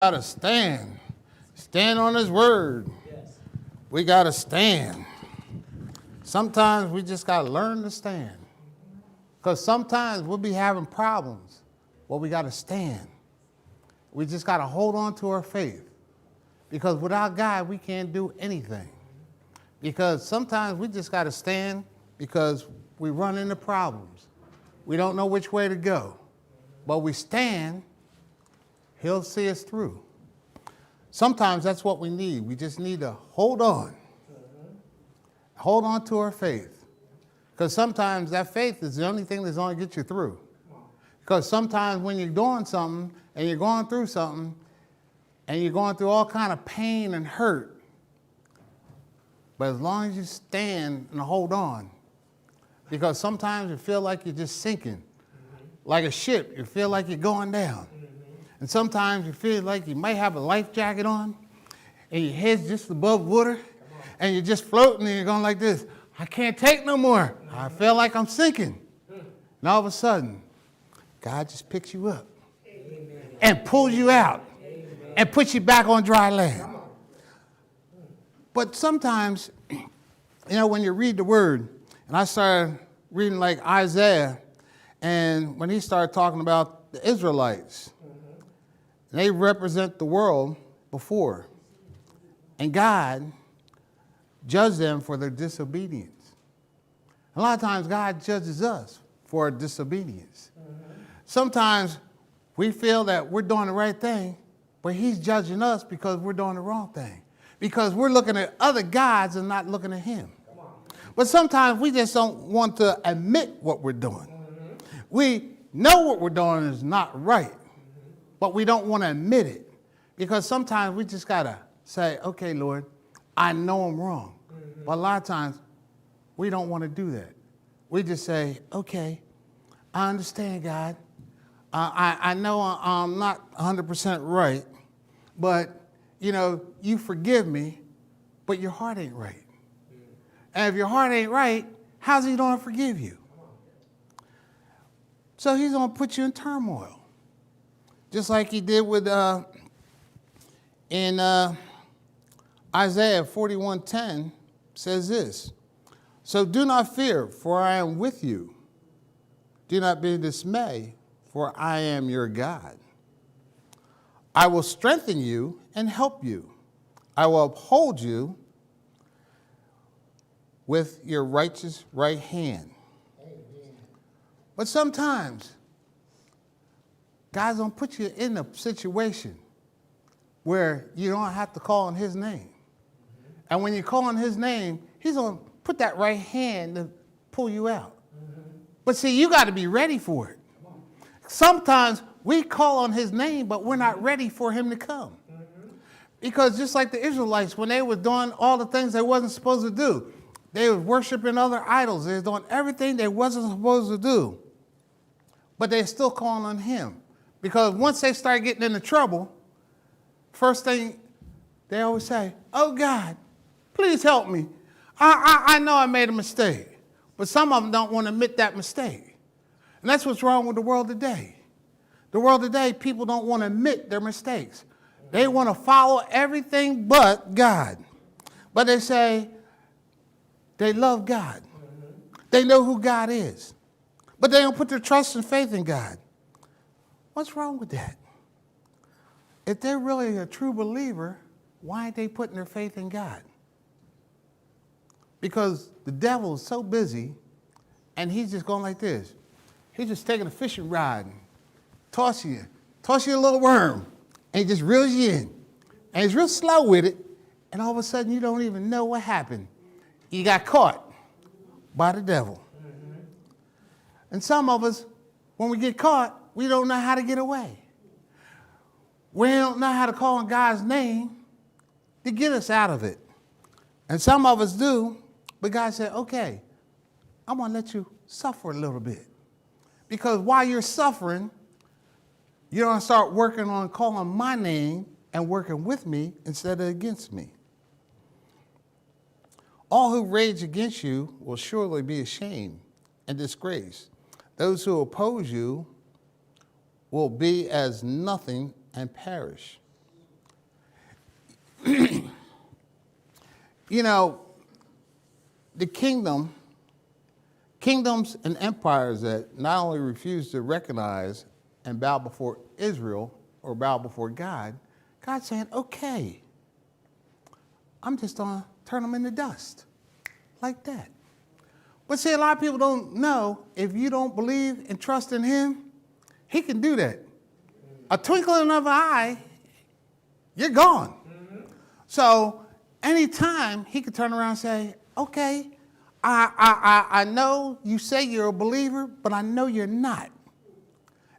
Gotta stand. Stand on his word. We gotta stand. Sometimes we just gotta learn to stand. Because sometimes we'll be having problems. Well, we gotta stand. We just gotta hold on to our faith. Because without God, we can't do anything. Because sometimes we just gotta stand because we run into problems. We don't know which way to go. But we stand, he'll see us through. Sometimes that's what we need. We just need to hold on. Hold on to our faith. Because sometimes that faith is the only thing that's going to get you through. Because sometimes when you're doing something and you're going through something and you're going through all kind of pain and hurt, but as long as you stand and hold on, because sometimes you feel like you're just sinking. Like a ship, you feel like you're going down. And sometimes you feel like you might have a life jacket on and your head's just above water and you're just floating and you're going like this. I can't take no more. I feel like I'm sinking. And all of a sudden, God just picks you up and pulls you out and puts you back on dry land. But sometimes, when you read the word, and I started reading like Isaiah, and when he started talking about the Israelites, they represent the world before. And God judged them for their disobedience. A lot of times God judges us for our disobedience. Sometimes we feel that we're doing the right thing, but he's judging us because we're doing the wrong thing. Because we're looking at other gods and not looking at him. But sometimes we just don't want to admit what we're doing. We know what we're doing is not right, but we don't want to admit it. Because sometimes we just got to say, okay, Lord, I know I'm wrong. But a lot of times we don't want to do that. We just say, okay, I understand, God. I know I'm not 100% right, but, you forgive me, but your heart ain't right. And if your heart ain't right, how's he going to forgive you? So he's going to put you in turmoil. Just like he did with in Isaiah 41:10 says this. So do not fear, for I am with you. Do not be dismayed, for I am your God. I will strengthen you and help you. I will uphold you with your righteous right hand. But sometimes God's going to put you in a situation where you don't have to call on his name. And when you call on his name, he's going to put that right hand to pull you out. But see, you got to be ready for it. Sometimes we call on his name, but we're not ready for him to come. Because just like the Israelites, when they were doing all the things they wasn't supposed to do, they were worshiping other idols. They were doing everything they wasn't supposed to do. But they're still calling on him. Because once they start getting into trouble, first thing they always say, oh God, please help me. I know I made a mistake. But some of them don't want to admit that mistake. And that's what's wrong with the world today. The world today, people don't want to admit their mistakes. They want to follow everything but God. But they say they love God. They know who God is. But they don't put their trust and faith in God. What's wrong with that? If they're really a true believer, why aren't they putting their faith in God? Because the devil is so busy, and he's just going like this. He's just taking a fishing rod and toss you a little worm, and he just reels you in. And he's real slow with it, and all of a sudden you don't even know what happened. You got caught by the devil. And some of us, when we get caught, we don't know how to get away. We don't know how to call on God's name to get us out of it. And some of us do, but God said, okay, I'm going to let you suffer a little bit. Because while you're suffering, you're going to start working on calling my name and working with me instead of against me. All who rage against you will surely be ashamed and disgraced. Those who oppose you will be as nothing and perish. You know, the kingdoms and empires that not only refuse to recognize and bow before Israel or bow before God, God's saying, okay, I'm just going to turn them into dust like that. But see, a lot of people don't know if you don't believe and trust in him, he can do that. A twinkling of an eye, you're gone. So anytime he could turn around and say, okay, I know you say you're a believer, but I know you're not.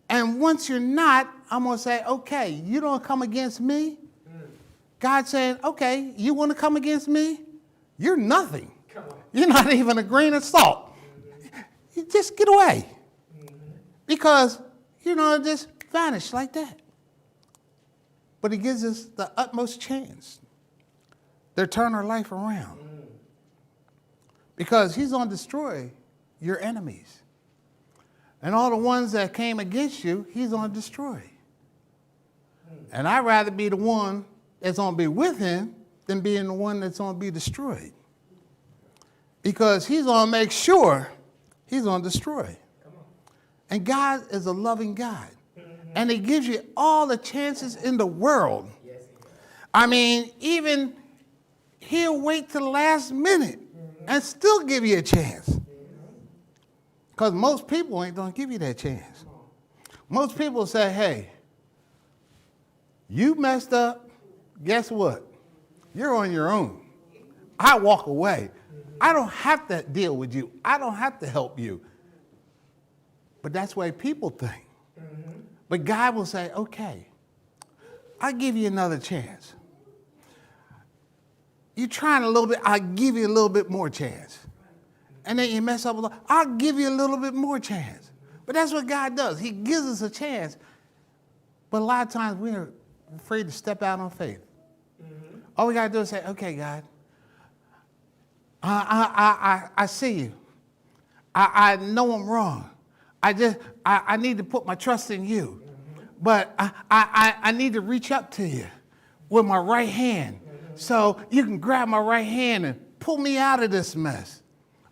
And once you're not, I'm going to say, okay, you don't come against me. God saying, okay, you want to come against me? You're nothing. You're not even a grain of salt. You just get away. Because, just vanish like that. But he gives us the utmost chance to turn our life around. Because he's going to destroy your enemies. And all the ones that came against you, he's going to destroy. And I'd rather be the one that's going to be with him than being the one that's going to be destroyed. Because he's going to make sure he's going to destroy. And God is a loving God. And he gives you all the chances in the world. I mean, even he'll wait till the last minute and still give you a chance. Because most people ain't going to give you that chance. Most people say, hey, you messed up. Guess what? You're on your own. I walk away. I don't have to deal with you. I don't have to help you. But that's the way people think. But God will say, okay, I'll give you another chance. You're trying a little bit, I'll give you a little bit more chance. And then you mess up a little, I'll give you a little bit more chance. But that's what God does. He gives us a chance. But a lot of times we're afraid to step out on faith. All we got to do is say, okay, God, I see you. I know I'm wrong. I need to put my trust in you. But I need to reach up to you with my right hand so you can grab my right hand and pull me out of this mess.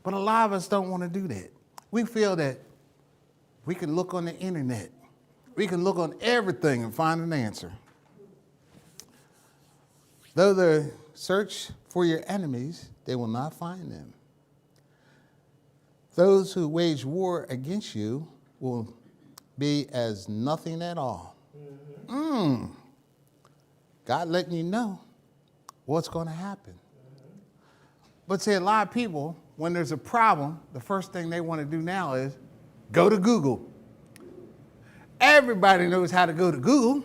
But a lot of us don't want to do that. We feel that we can look on the internet. We can look on everything and find an answer. Though they search for your enemies, they will not find them. Those who wage war against you will be as nothing at all. God letting you know what's going to happen. But see, a lot of people, when there's a problem, the first thing they want to do now is go to Google. Everybody knows how to go to Google.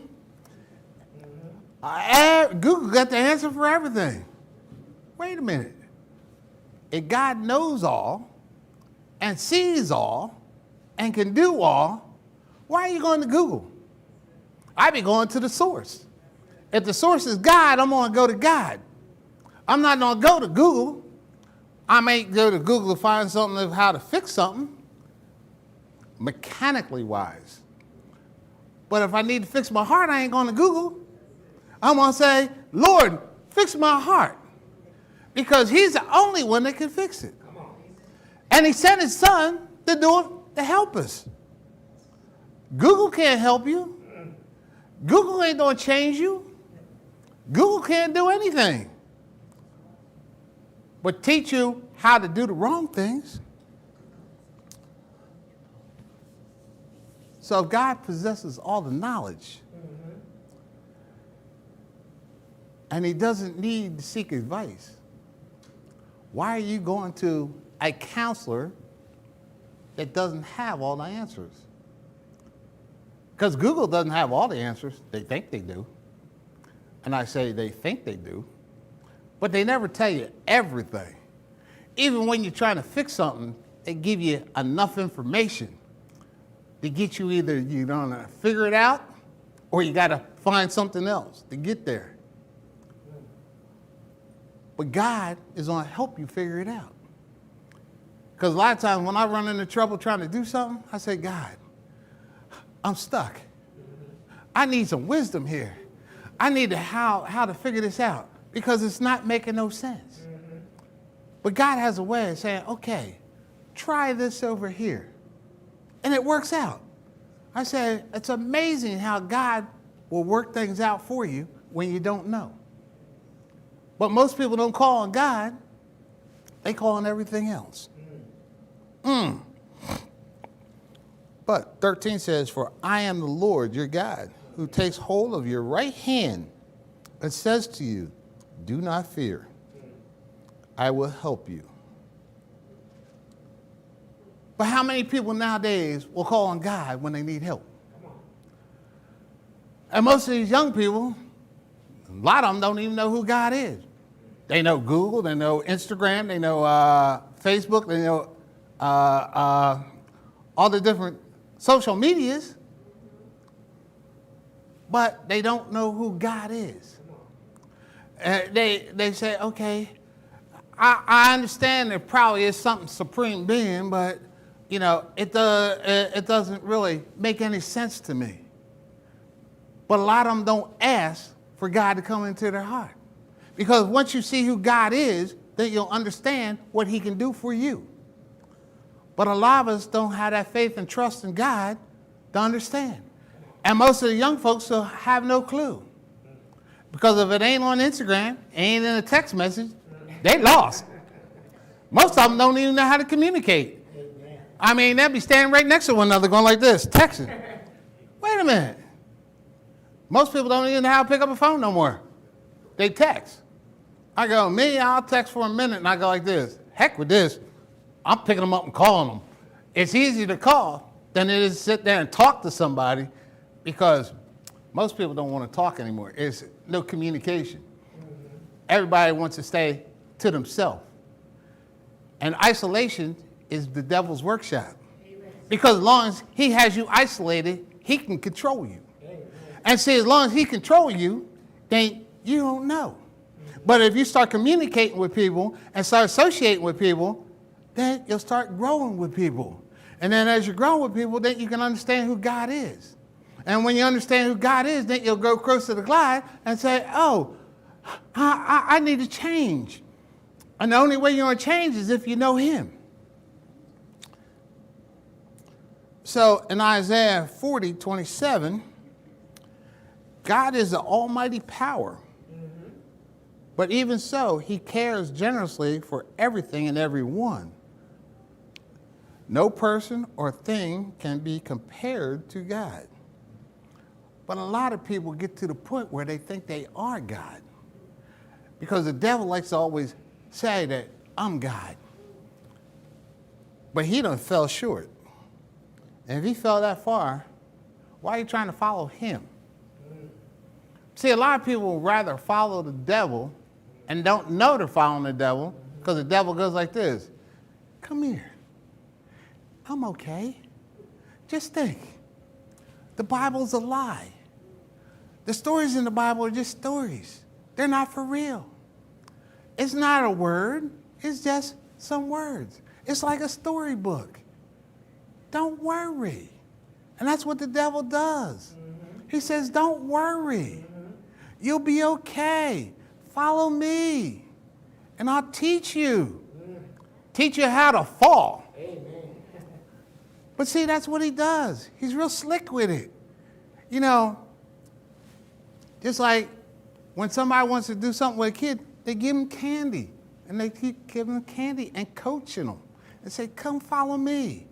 Google got the answer for everything. Wait a minute. If God knows all and sees all and can do all, why are you going to Google? I'd be going to the source. If the source is God, I'm going to go to God. I'm not going to go to Google. I may go to Google to find something of how to fix something, mechanically wise. But if I need to fix my heart, I ain't going to Google. I'm going to say, Lord, fix my heart. Because he's the only one that can fix it. And he sent his son to do it to help us. Google can't help you. Google ain't going to change you. Google can't do anything but teach you how to do the wrong things. So if God possesses all the knowledge, and he doesn't need to seek advice, why are you going to a counselor that doesn't have all the answers? Because Google doesn't have all the answers. They think they do. And I say they think they do. But they never tell you everything. Even when you're trying to fix something, they give you enough information to get you either you're going to figure it out or you got to find something else to get there. But God is going to help you figure it out. Because a lot of times when I run into trouble trying to do something, I say, God, I'm stuck. I need some wisdom here. I need to how to figure this out. because it's not making no sense. But God has a way of saying, okay, try this over here. And it works out. I said, it's amazing how God will work things out for you when you don't know. But most people don't call on God. They call on everything else. But 13 says, for I am the Lord your God, who takes hold of your right hand and says to you, do not fear. I will help you. But how many people nowadays will call on God when they need help? And most of these young people, a lot of them don't even know who God is. They know Google, they know Instagram, they know Facebook, they know all the different social medias, but they don't know who God is. They say, okay, I understand there probably is something supreme being, but you know, it doesn't really make any sense to me. But a lot of them don't ask for God to come into their heart. Because once you see who God is, then you'll understand what he can do for you. But a lot of us don't have that faith and trust in God to understand. And most of the young folks will have no clue. Because if it ain't on Instagram, ain't in a text message, they lost. Most of them don't even know how to communicate. I mean, they'll be standing right next to one another going like this, texting. Wait a minute. Most people don't even know how to pick up a phone no more. They text. I go, I'll text for a minute, and I go like this. Heck with this. I'm picking them up and calling them. It's easier to call than it is to sit there and talk to somebody because most people don't want to talk anymore. It's no communication. Everybody wants to stay to themselves. And isolation is the devil's workshop. Because as long as he has you isolated, he can control you. And see, as long as he controls you, then you don't know. But if you start communicating with people and start associating with people, then you'll start growing with people. And then as you grow with people, then you can understand who God is. And when you understand who God is, then you'll go close to the glide and say, oh, I need to change. And the only way you're going to change is if you know him. So in Isaiah 40:27, God is the almighty power. But even so, he cares generously for everything and everyone. No person or thing can be compared to God. But a lot of people get to the point where they think they are God. Because the devil likes to always say that I'm God. But he done fell short. And if he fell that far, why are you trying to follow him? See, a lot of people would rather follow the devil and don't know they're following the devil because the devil goes like this. Come here. I'm okay. Just think. The Bible's a lie. The stories in the Bible are just stories. They're not for real. It's not a word. It's just some words. It's like a storybook. Don't worry. And that's what the devil does. He says, don't worry. You'll be okay. Follow me. And I'll teach you. Teach you how to fall. But see, that's what he does. He's real slick with it. You know, just like when somebody wants to do something with a kid, they give them candy. And they keep giving them candy and coaching them. And say, come follow me.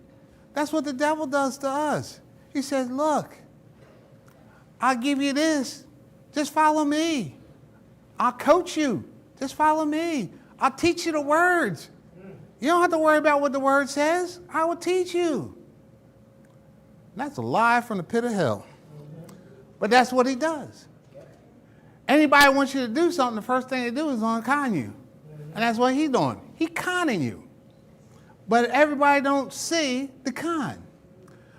That's what the devil does to us. He says, look, I'll give you this. Just follow me. I'll coach you. Just follow me. I'll teach you the words. You don't have to worry about what the word says. I will teach you. That's a lie from the pit of hell. But that's what he does. Anybody wants you to do something, the first thing they do is con you. And that's what he's doing. He's conning you. But everybody don't see the con.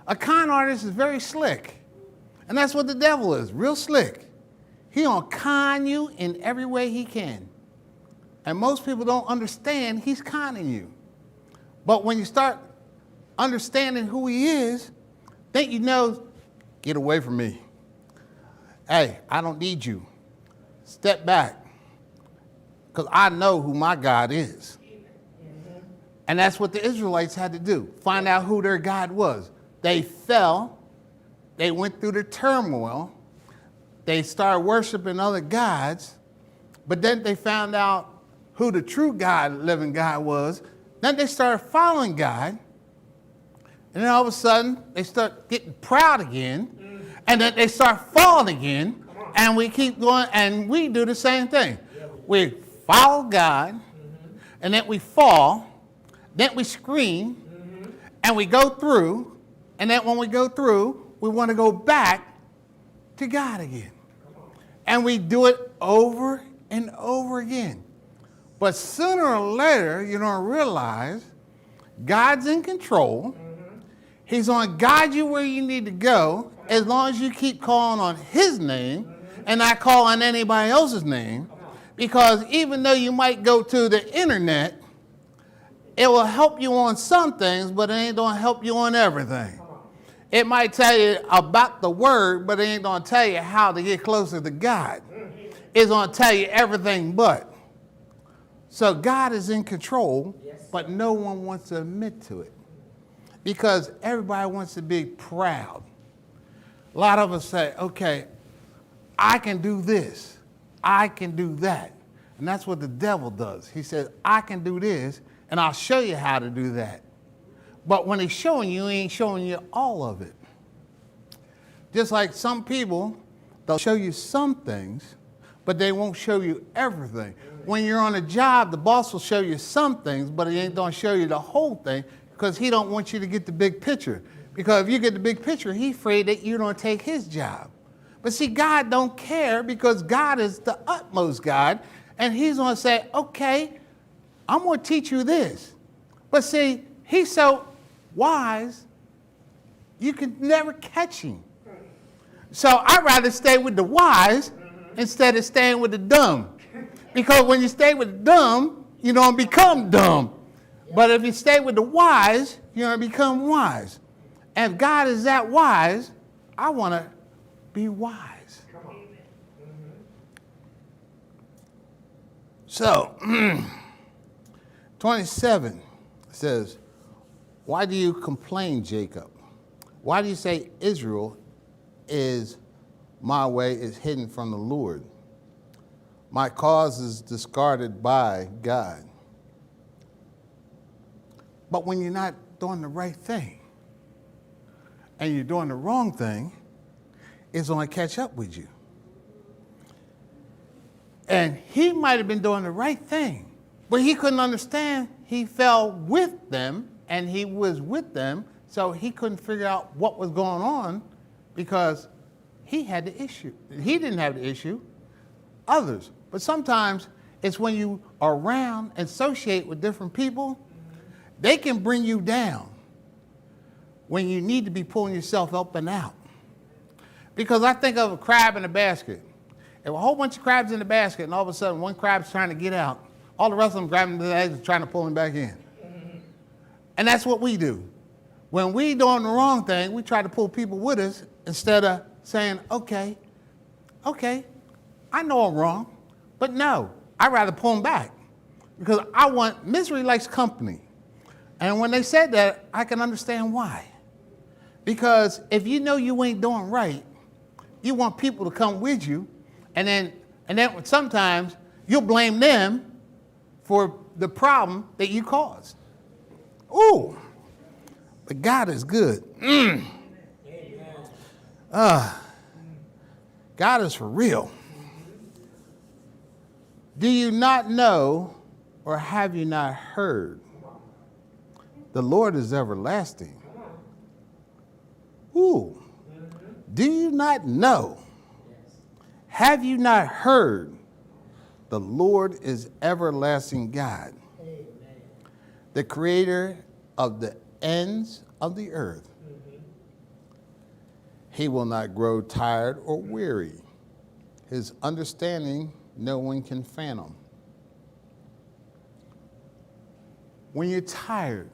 A con artist is very slick. And that's what the devil is, real slick. He gonna con you in every way he can. And most people don't understand he's conning you. But when you start understanding who he is, then you know, get away from me. Hey, I don't need you. Step back. because I know who my God is. And that's what the Israelites had to do, find out who their God was. They fell. They went through the turmoil. They started worshiping other gods. But then they found out who the true God, living God was. Then they started following God. And then all of a sudden, they start getting proud again. And then they start falling again. And we keep going, and we do the same thing. We follow God, and then we fall. Then we scream, and we go through, and then when we go through, we want to go back to God again. And we do it over and over again. But sooner or later, you're going to realize God's in control. He's going to guide you where you need to go as long as you keep calling on his name and not calling anybody else's name. Because even though you might go to the internet, it will help you on some things, but it ain't going to help you on everything. It might tell you about the word, but it ain't going to tell you how to get closer to God. It's going to tell you everything but. So God is in control, but no one wants to admit to it. Because everybody wants to be proud. A lot of us say, okay, I can do this. I can do that. And that's what the devil does. He says, I can do this, and I'll show you how to do that. But when he's showing you, he ain't showing you all of it. Just like some people, they'll show you some things, but they won't show you everything. When you're on a job, the boss will show you some things, but he ain't going to show you the whole thing because he don't want you to get the big picture. Because if you get the big picture, he's afraid that you don't take his job. But see, God don't care because God is the utmost God, and he's going to say, okay, I'm going to teach you this. But see, he's so wise, you can never catch him. So I'd rather stay with the wise instead of staying with the dumb. Because when you stay with the dumb, you don't become dumb. But if you stay with the wise, you're going to become wise. And if God is that wise, I want to be wise. So, 27 says, why do you complain, Jacob? Why do you say Israel is my way is hidden from the Lord? My cause is discarded by God. But when you're not doing the right thing and you're doing the wrong thing, it's going to catch up with you. And he might have been doing the right thing, but he couldn't understand. He fell with them and he was with them, so he couldn't figure out what was going on because he had the issue. He didn't have the issue, others. But sometimes it's when you are around and associate with different people, they can bring you down when you need to be pulling yourself up and out. Because I think of a crab in a basket. If a whole bunch of crabs in the basket and all of a sudden one crab's trying to get out, all the rest of them grabbing the legs and trying to pull him back in. And that's what we do. When we doing the wrong thing, we try to pull people with us instead of saying, okay, I know I'm wrong, but no, I'd rather pull them back because I want, misery likes company. And when they said that, I can understand why. Because if you know you ain't doing right, you want people to come with you, and then sometimes you'll blame them for the problem that you caused. Ooh, but God is good. God is for real. Do you not know, or have you not heard? The Lord is everlasting. Ooh. Do you not know? Have you not heard? The Lord is everlasting God, the creator of the ends of the earth. He will not grow tired or weary. His understanding no one can fathom. When you're tired,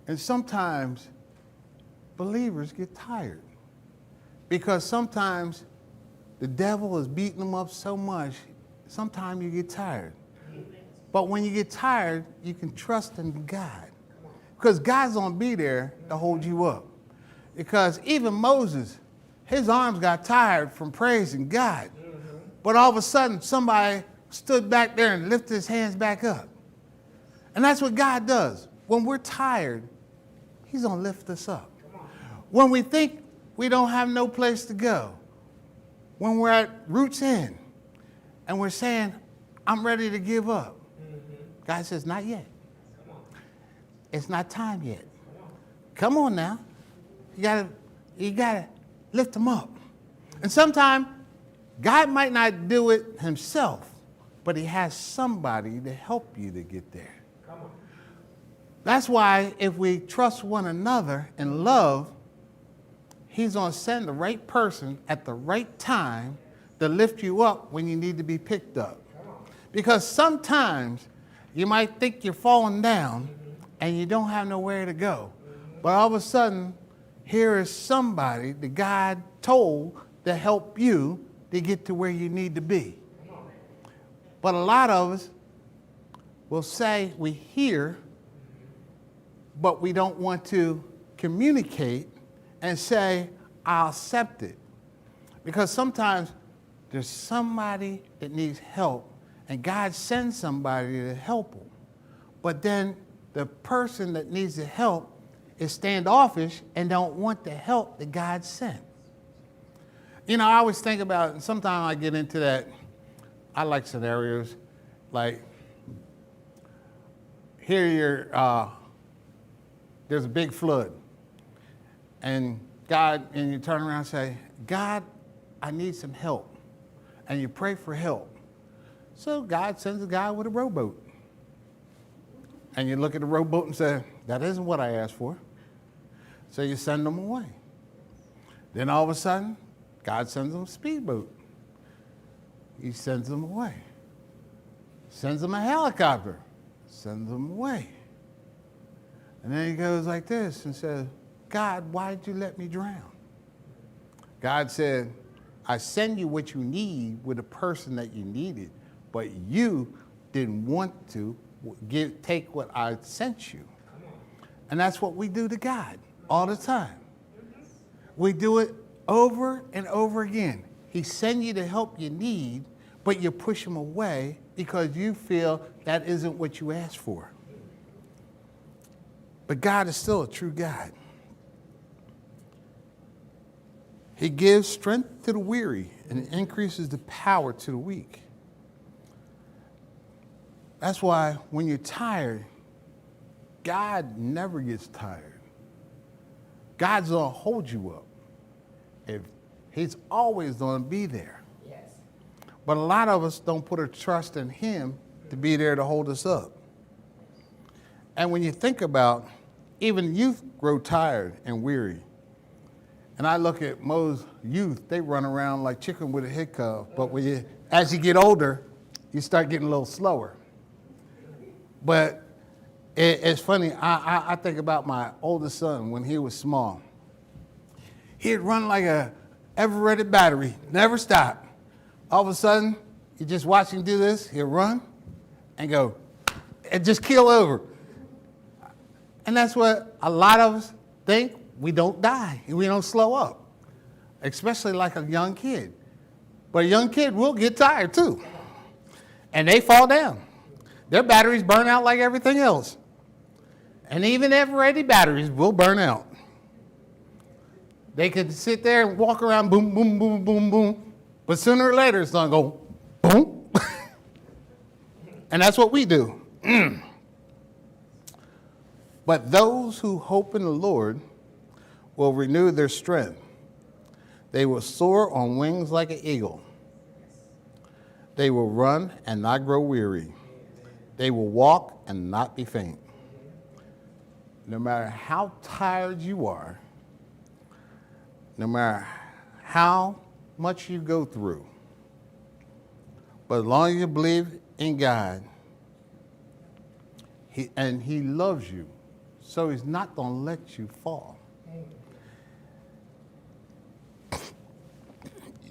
and sometimes believers get tired because sometimes the devil is beating them up so much, sometimes you get tired. But when you get tired, you can trust in God. Because God's going to be there to hold you up. Because even Moses, his arms got tired from praising God. But all of a sudden, somebody stood back there and lifted his hands back up. And that's what God does. When we're tired, he's going to lift us up. When we think we don't have no place to go, when we're at Roots End and we're saying, I'm ready to give up, God says, not yet. It's not time yet. Come on now. You gotta lift them up. And sometimes God might not do it himself, but he has somebody to help you to get there. That's why if we trust one another in love, he's going to send the right person at the right time to lift you up when you need to be picked up. Because sometimes you might think you're falling down and you don't have nowhere to go. But all of a sudden, here is somebody that God told to help you to get to where you need to be. But a lot of us will say we hear, but we don't want to communicate and say, I'll accept it. Because sometimes there's somebody that needs help, and God sends somebody to help them. But then the person that needs the help is standoffish and don't want the help that God sent. You know, I always think about, and sometimes I get into that, I like scenarios, like here there's a big flood. And you turn around and say, God, I need some help. And you pray for help. So God sends a guy with a rowboat. And you look at the rowboat and say, that isn't what I asked for. So you send them away. Then all of a sudden, God sends them a speedboat. He sends them away. Sends them a helicopter. Sends them away. And then he goes like this and says, God, why did you let me drown? God said, I send you what you need with the person that you needed, but you didn't want to take what I sent you. And that's what we do to God all the time. We do it over and over again. He sends you the help you need, but you push him away because you feel that isn't what you asked for. But God is still a true God. He gives strength to the weary and increases the power to the weak. That's why when you're tired, God never gets tired. God's going to hold you up. He's always going to be there. Yes. But a lot of us don't put our trust in him to be there to hold us up. And when you think about, even youth grow tired and weary. And I look at most youth, they run around like chicken with a head cuff. But as you get older, you start getting a little slower. But it's funny, I think about my oldest son when he was small. He'd run like a ever-ready battery, never stop. All of a sudden, you just watch him do this, he'll run and go, and just keel over. And that's what a lot of us think. We don't die and we don't slow up, especially like a young kid. But a young kid will get tired too. And they fall down. Their batteries burn out like everything else. And even ever-ready batteries will burn out. They could sit there and walk around, boom, boom, boom, boom, boom. But sooner or later, it's going to go, boom. And that's what we do. But those who hope in the Lord will renew their strength. They will soar on wings like an eagle. They will run and not grow weary. They will walk and not be faint. No matter how tired you are, no matter how much you go through, but as long as you believe in God, He loves you, so He's not going to let you fall.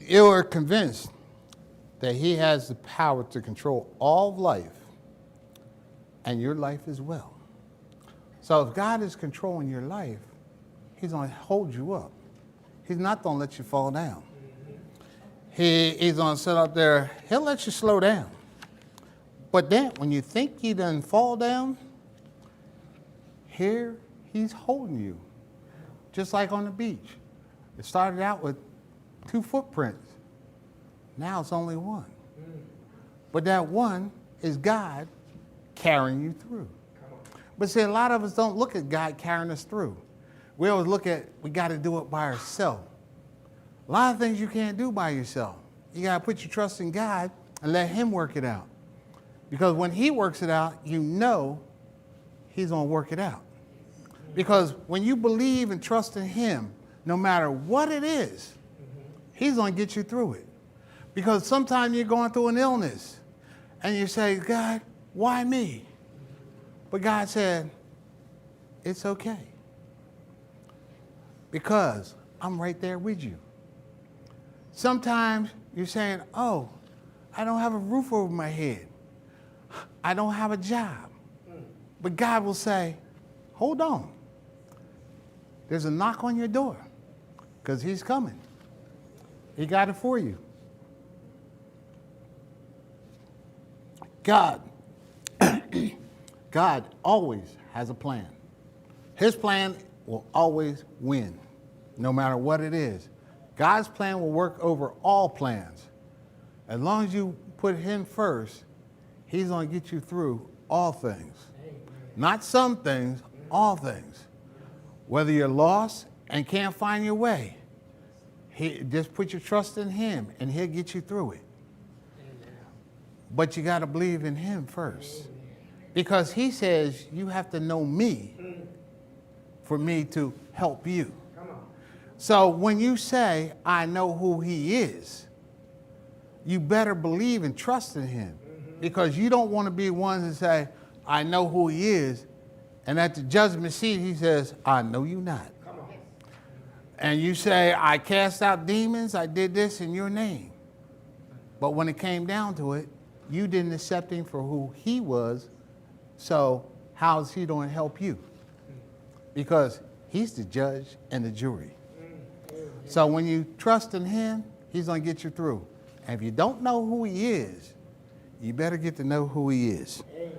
You are convinced that He has the power to control all of life, and your life as well. So if God is controlling your life, he's going to hold you up. He's not going to let you fall down. He's going to sit up there. He'll let you slow down. But then when you think you done fall down, here he's holding you. Just like on the beach. It started out with 2 footprints. Now it's only 1. But that 1 is God carrying you through. But see, a lot of us don't look at God carrying us through. We always look at, we got to do it by ourselves. A lot of things you can't do by yourself. You got to put your trust in God and let him work it out. Because when he works it out, you know he's going to work it out. Because when you believe and trust in him, no matter what it is, he's going to get you through it. Because sometimes you're going through an illness and you say, God, why me? But God said, it's okay. Because I'm right there with you. Sometimes you're saying, oh, I don't have a roof over my head. I don't have a job. But God will say, hold on. There's a knock on your door because he's coming. He got it for you. God always has a plan. His plan will always win, no matter what it is. God's plan will work over all plans. As long as you put him first, he's going to get you through all things. Not some things, all things. Whether you're lost and can't find your way, just put your trust in him and he'll get you through it. But you got to believe in him first. Because he says you have to know me for me to help you. So when you say, I know who he is, you better believe and trust in him. Because you don't want to be one to say, I know who he is. And at the judgment seat, he says, I know you not. And you say, I cast out demons, I did this in your name. But when it came down to it, you didn't accept him for who he was. So how is he going to help you? Because he's the judge and the jury. So when you trust in him, he's going to get you through. And if you don't know who he is, you better get to know who he is. Amen.